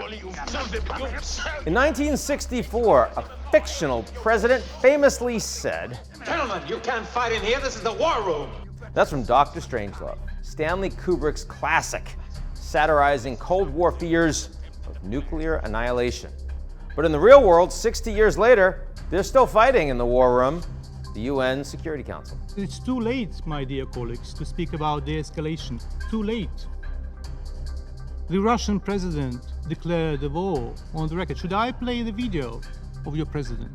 In 1964, a fictional president famously said, "Gentlemen, you can't fight in here. This is the war room." That's from Dr. Strangelove, Stanley Kubrick's classic, satirizing Cold War fears of nuclear annihilation. But in the real world, 60 years later, they're still fighting in the war room, the UN Security Council. It's too late, my dear colleagues, to speak about de-escalation. Too late. The Russian president declared a war on the record. Should I play the video of your president?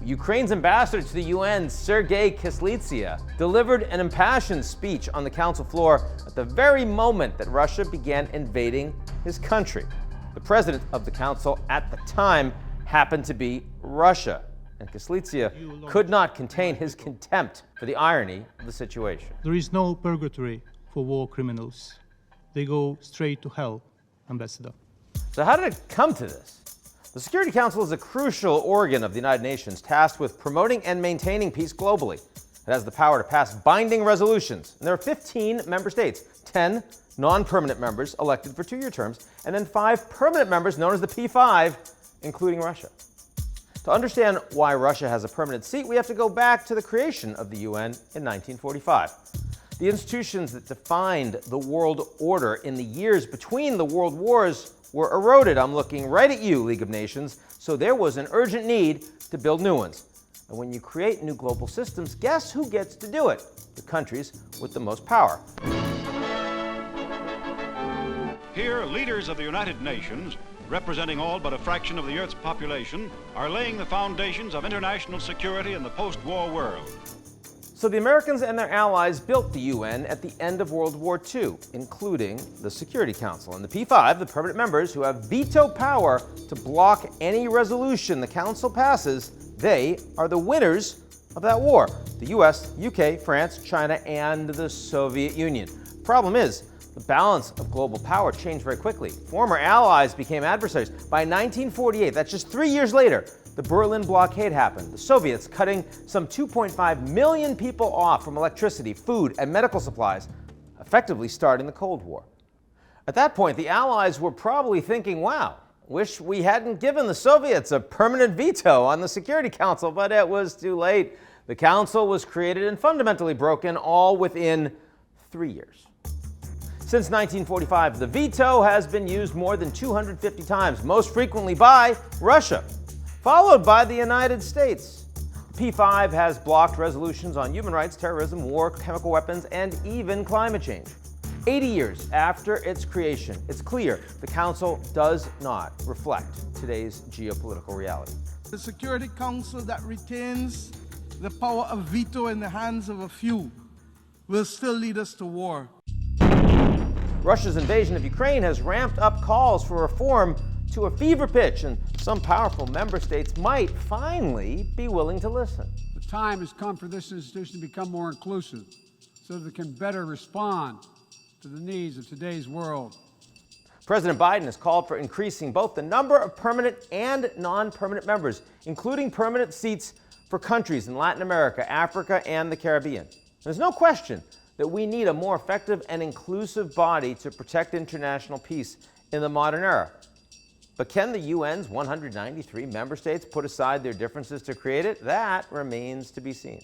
Ukraine's ambassador to the UN, Sergei Kislitsia, delivered an impassioned speech on the council floor at the very moment that Russia began invading his country. The president of the council at the time happened to be Russia, and Kislitsia could not contain his contempt for the irony of the situation. There is no purgatory for war criminals. They go straight to hell, Ambassador. So how did it come to this? The Security Council is a crucial organ of the United Nations tasked with promoting and maintaining peace globally. It has the power to pass binding resolutions, and there are 15 member states, 10 non-permanent members elected for 2-year terms, and then 5 permanent members known as the P5, including Russia. To understand why Russia has a permanent seat, we have to go back to the creation of the UN in 1945. The institutions that defined the world order in the years between the world wars were eroded. I'm looking right at you, League of Nations. So there was an urgent need to build new ones. And when you create new global systems, guess who gets to do it? The countries with the most power. Here, leaders of the United Nations, representing all but a fraction of the Earth's population, are laying the foundations of international security in the post-war world. So the Americans and their allies built the UN at the end of World War II, including the Security Council. And the P5, the permanent members who have veto power to block any resolution the Council passes, they are the winners of that war. The US, UK, France, China, and the Soviet Union. Problem is, the balance of global power changed very quickly. Former allies became adversaries. By 1948, that's just 3 years later, the Berlin blockade happened, the Soviets cutting some 2.5 million people off from electricity, food, and medical supplies, effectively starting the Cold War. At that point, the Allies were probably thinking, wow, wish we hadn't given the Soviets a permanent veto on the Security Council, but it was too late. The Council was created and fundamentally broken all within 3 years. Since 1945, the veto has been used more than 250 times, most frequently by Russia, followed by the United States. The P5 has blocked resolutions on human rights, terrorism, war, chemical weapons, and even climate change. 80 years after its creation, it's clear the Council does not reflect today's geopolitical reality. The Security Council that retains the power of veto in the hands of a few will still lead us to war. Russia's invasion of Ukraine has ramped up calls for reform to a fever pitch, and some powerful member states might finally be willing to listen. The time has come for this institution to become more inclusive so that it can better respond to the needs of today's world. President Biden has called for increasing both the number of permanent and non-permanent members, including permanent seats for countries in Latin America, Africa, and the Caribbean. There's no question that we need a more effective and inclusive body to protect international peace in the modern era. But can the UN's 193 member states put aside their differences to create it? That remains to be seen.